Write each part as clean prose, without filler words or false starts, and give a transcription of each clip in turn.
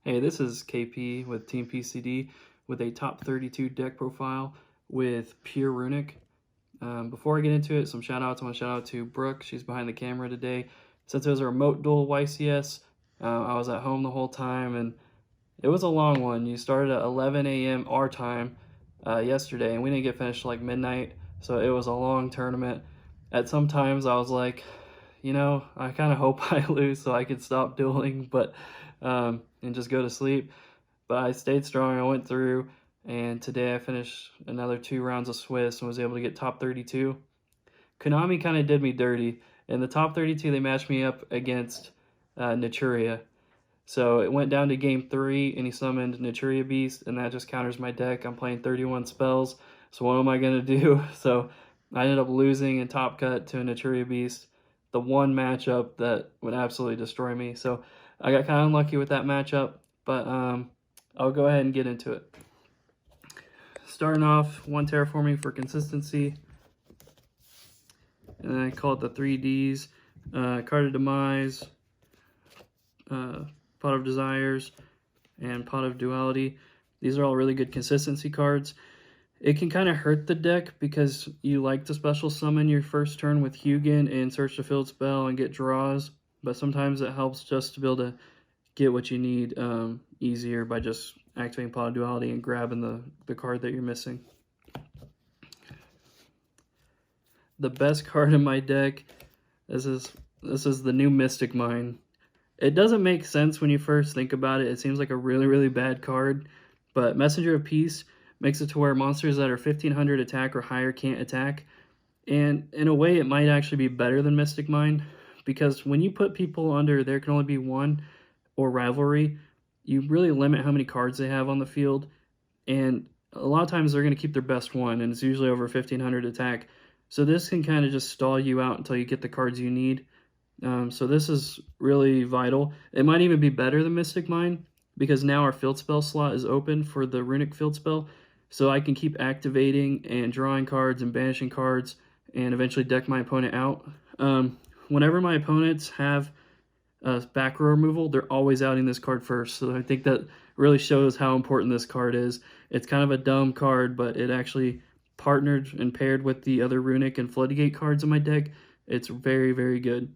Hey, this is KP with Team PCD with a top 32 deck profile with pure Runick. Before I get into it, some shout outs. I want to shout out to Brooke. She's behind the camera today. Since it was a remote duel YCS, I was at home the whole time and it was a long one. You started at 11 a.m. our time yesterday and we didn't get finished like midnight, so it was a long tournament. At some times I was like, I kind of hope I lose so I could stop dueling, but and just go to sleep. But I stayed strong. I went through, and today I finished another 2 rounds of Swiss and was able to get top 32. Konami kind of did me dirty. In the top 32, they matched me up against Naturia. So it went down to game 3, and he summoned Naturia Beast, and that just counters my deck. I'm playing 31 spells, so what am I going to do? So I ended up losing in Top Cut to a Naturia Beast, the one matchup that would absolutely destroy me. So I got kind of unlucky with that matchup, but I'll go ahead and get into it. Starting off, 1 terraforming for consistency, and then I call it the 3Ds, Card of Demise, Pot of Desires, and Pot of Duality. These are all really good consistency cards. It can kind of hurt the deck because you like to special summon your first turn with Hugin and search the field spell and get draws, but sometimes it helps just to be able to get what you need easier by just activating Pot of Duality and grabbing the card that you're missing. The best card in my deck, this is the new Mystic Mine. It doesn't make sense when you first think about it. It seems like a really, really bad card, but Messenger of Peace makes it to where monsters that are 1500 attack or higher can't attack. And in a way, it might actually be better than Mystic Mine, because when you put people under there can only be one or Rivalry, you really limit how many cards they have on the field. And a lot of times they're going to keep their best one, and it's usually over 1500 attack. So this can kind of just stall you out until you get the cards you need. So this is really vital. It might even be better than Mystic Mine, because now our field spell slot is open for the Runick field spell. So I can keep activating and drawing cards and banishing cards and eventually deck my opponent out. Whenever my opponents have back row removal, they're always outing this card first. So I think that really shows how important this card is. It's kind of a dumb card, but it actually partnered and paired with the other Runick and Floodgate cards in my deck. It's very, very good.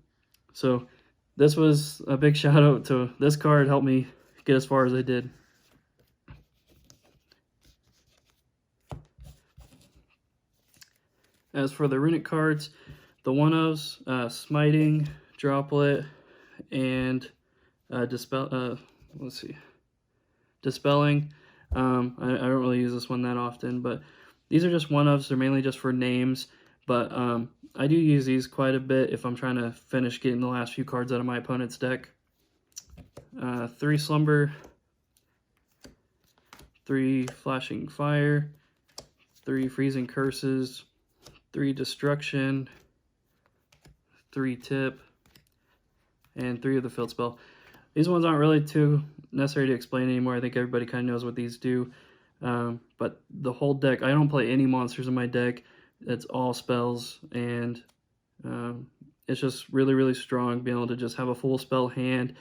So this was a big shout out to this card. Helped me get as far as I did. As for the Runick cards, the one-ofs, Smiting, Droplet, and Dispelling. I don't really use this one that often, but these are just one-ofs. They're mainly just for names, but I do use these quite a bit if I'm trying to finish getting the last few cards out of my opponent's deck. 3 Slumber, 3 Flashing Fire, 3 Freezing Curses, 3 Destruction, 3 Tip, and 3 of the Field Spell. These ones aren't really too necessary to explain anymore. I think everybody kind of knows what these do. But the whole deck, I don't play any monsters in my deck. It's all spells, and it's just really, really strong being able to just have a full spell hand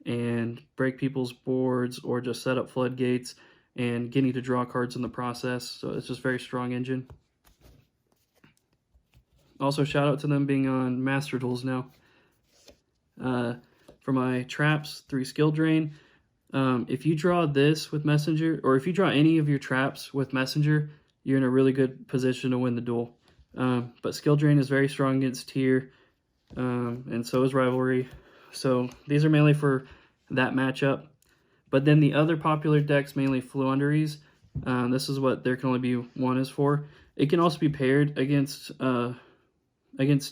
and break people's boards or just set up floodgates and getting to draw cards in the process. So it's just very strong engine. Also, shout out to them being on Master Duels now. For my traps, 3 Skill Drain. If you draw this with Messenger, or if you draw any of your traps with Messenger, you're in a really good position to win the duel. But Skill Drain is very strong against Tier, and so is Rivalry. So these are mainly for that matchup. But then the other popular decks, mainly Fluunderies, this is what there can only be one is for. It can also be paired against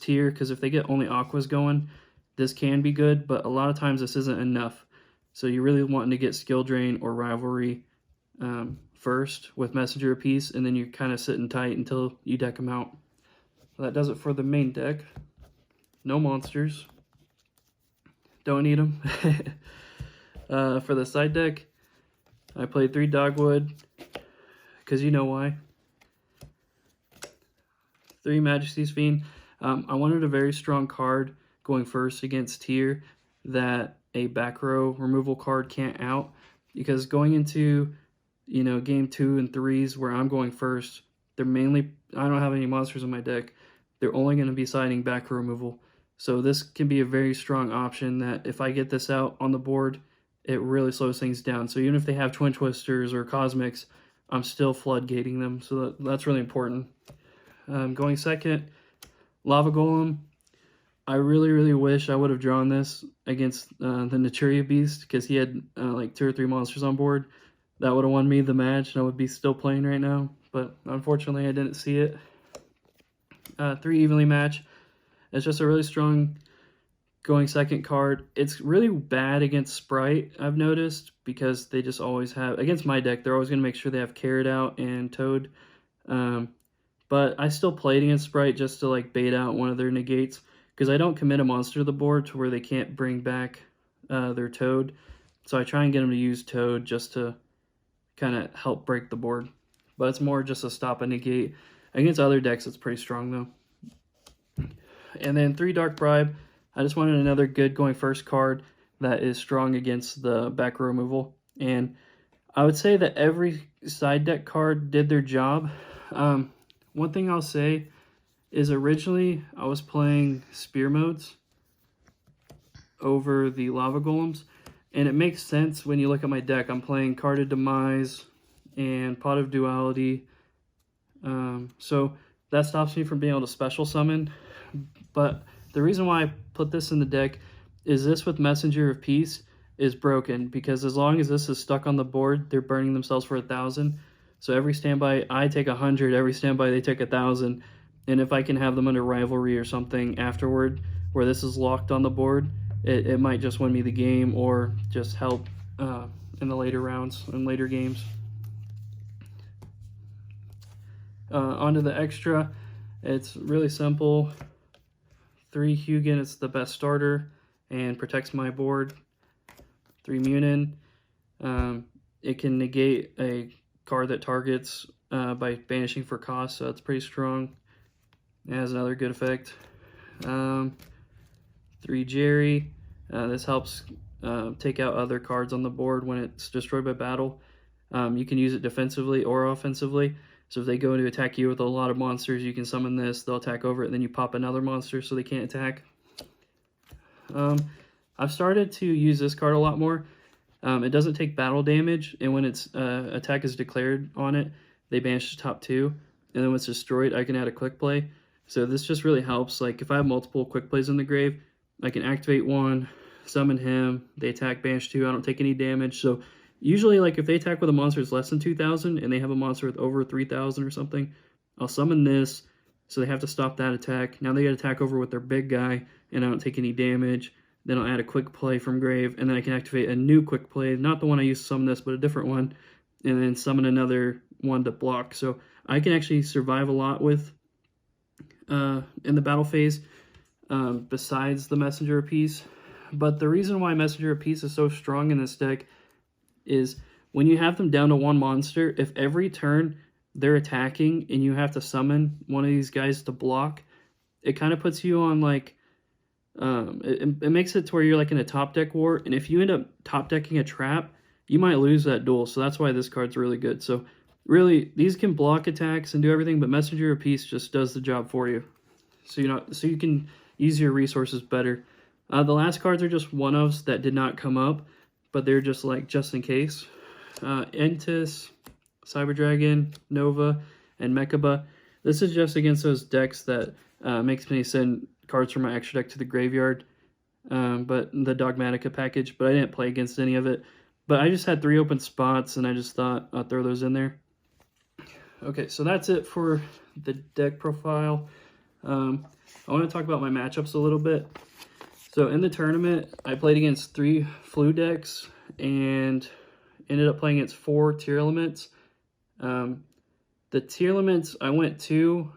Tier, because if they get only Aquas going, this can be good, but a lot of times this isn't enough. So you're really wanting to get Skill Drain or Rivalry first with Messenger of Peace, and then you're kind of sitting tight until you deck them out. So that does it for the main deck. No monsters. Don't need them. For the side deck, I played 3 Dogwood, because you know why. 3 Majesty's Fiend. I wanted a very strong card going first against Tier that a back row removal card can't out. because going into, you know, game 2 and 3s where I'm going first, they're mainly, I don't have any monsters in my deck. They're only going to be siding back row removal. So this can be a very strong option that if I get this out on the board, it really slows things down. So even if they have Twin Twisters or Cosmics, I'm still floodgating them. So that's really important. Going second, Lava Golem. I really wish I would have drawn this against the Naturia Beast, because he had like 2 or 3 monsters on board. That would have won me the match, and I would be still playing right now. But unfortunately, I didn't see it. 3 evenly match. It's just a really strong going second card. It's really bad against Sprite, I've noticed, because they just always have, against my deck, they're always going to make sure they have Carrot out and Toad. But I still played against Sprite just to like bait out one of their negates, because I don't commit a monster to the board to where they can't bring back their Toad. So I try and get them to use Toad just to kind of help break the board. But it's more just to stop a negate. Against other decks, it's pretty strong though. And then 3 Dark Bribe. I just wanted another good going first card that is strong against the back row removal. And I would say that every side deck card did their job. One thing I'll say is originally I was playing Spear modes over the Lava Golems. And it makes sense when you look at my deck. I'm playing Card of Demise and Pot of Duality. So that stops me from being able to special summon. But the reason why I put this in the deck is this with Messenger of Peace is broken, because as long as this is stuck on the board, they're burning themselves for 1,000. So every standby, I take 100. Every standby, they take 1,000. And if I can have them under Rivalry or something afterward, where this is locked on the board, it might just win me the game or just help in the later rounds and later games. Onto the extra. It's really simple. 3 Hugin, it's the best starter and protects my board. 3 Munin. It can negate a card that targets by banishing for cost, so that's pretty strong. It has another good effect. 3 Jerry. This helps take out other cards on the board when it's destroyed by battle. You can use it defensively or offensively. So if they go to attack you with a lot of monsters, you can summon this, they'll attack over it, and then you pop another monster so they can't attack. I've started to use this card a lot more. It doesn't take battle damage, and when its attack is declared on it, they banish the top 2, and then when it's destroyed, I can add a quick play. So this just really helps. Like if I have multiple quick plays in the grave, I can activate 1, summon him, they attack, banish 2, I don't take any damage. So usually, like, if they attack with a monster that's less than 2,000 and they have a monster with over 3,000 or something, I'll summon this, so they have to stop that attack. Now they get attack over with their big guy, and I don't take any damage. Then I'll add a quick play from grave, and then I can activate a new quick play, not the one I used to summon this, but a different one, and then summon another one to block. So I can actually survive a lot with in the battle phase, besides the Messenger of Peace. But the reason why Messenger of Peace is so strong in this deck is when you have them down to 1 monster, if every turn they're attacking and you have to summon one of these guys to block, it kind of puts you on like, it makes it to where you're like in a top deck war, and if you end up top decking a trap, you might lose that duel. So that's why this card's really good. So really, these can block attacks and do everything, but Messenger of Peace just does the job for you. So you can use your resources better. The last cards are just one-ofs that did not come up, but they're just like just in case. Entis, Cyber Dragon, Nova, and Mechaba. This is just against those decks that makes me send cards from my extra deck to the graveyard. But the Dogmatica package, but I didn't play against any of it. But I just had 3 open spots, and I just thought I'd throw those in there. Okay, so that's it for the deck profile. I want to talk about my matchups a little bit. So in the tournament, I played against 3 Flu decks and ended up playing against 4 Tier Elements. The Tier Elements, I went 2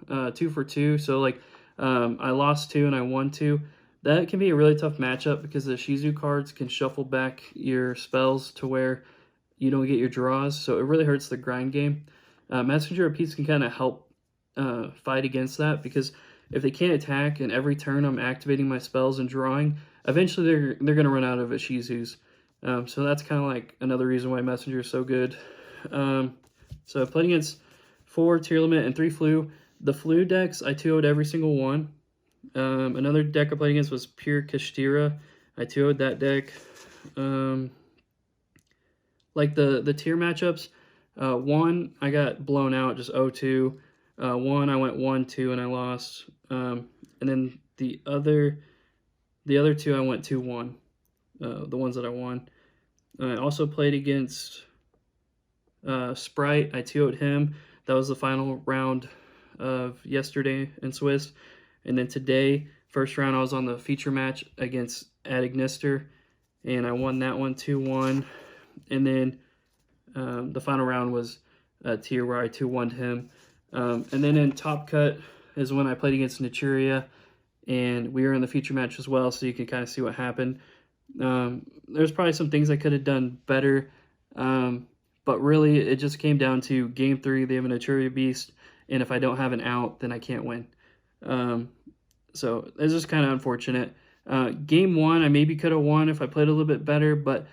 for 2. So like I lost 2 and I won 2. That can be a really tough matchup because the Shizu cards can shuffle back your spells to where you don't get your draws. So it really hurts the grind game. Messenger of Peace can kind of help fight against that, because if they can't attack and every turn I'm activating my spells and drawing, eventually they're going to run out of Ishizus. So that's kind of like another reason why Messenger is so good. So I played against 4 tier limit and 3 flu. The flu decks, I 2-0'd every single one. Another deck I played against was Pure Kashtira. I 2-0'd that deck. Like the tier matchups, 1, I got blown out, just 0-2. 1, I went 1-2 and I lost. And then the other 2, I went 2-1. The ones that I won. I also played against Sprite. I 2-0'd him. That was the final round of yesterday in Swiss. And then today, first round, I was on the feature match against Adagnister, and I won that one 2-1. And then the final round was a tier where I 2-1'd him. And then in Top Cut is when I played against Naturia, and we were in the feature match as well, so you can kind of see what happened. There's probably some things I could have done better, but really it just came down to game 3, they have a Naturia Beast, and if I don't have an out, then I can't win. So it's just kind of unfortunate. Game 1, I maybe could have won if I played a little bit better, but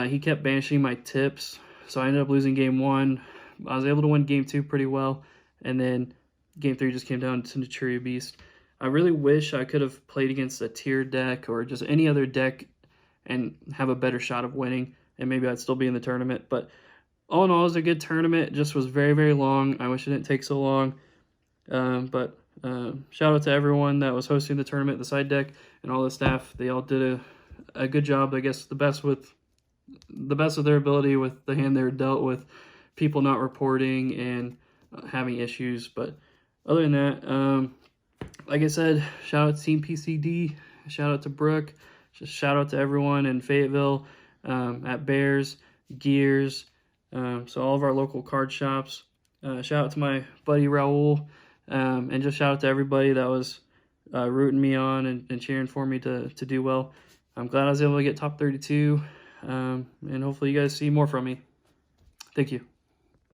he kept banishing my tips, so I ended up losing game 1. I was able to win game 2 pretty well, and then game 3 just came down to Naturia Beast. I really wish I could have played against a tier deck or just any other deck and have a better shot of winning, and maybe I'd still be in the tournament. But all in all, it was a good tournament. It just was very, very long. I wish it didn't take so long. But shout out to everyone that was hosting the tournament, the side deck, and all the staff. They all did a good job. I guess the best of their ability with the hand they were dealt with, people not reporting and having issues. But other than that, like I said, shout out to Team PCD, shout out to Brooke, just shout out to everyone in Fayetteville, at Bears, Gears, so all of our local card shops. Shout out to my buddy Raul, and just shout out to everybody that was rooting me on and cheering for me to do well. I'm glad I was able to get top 32, and hopefully you guys see more from me. Thank you.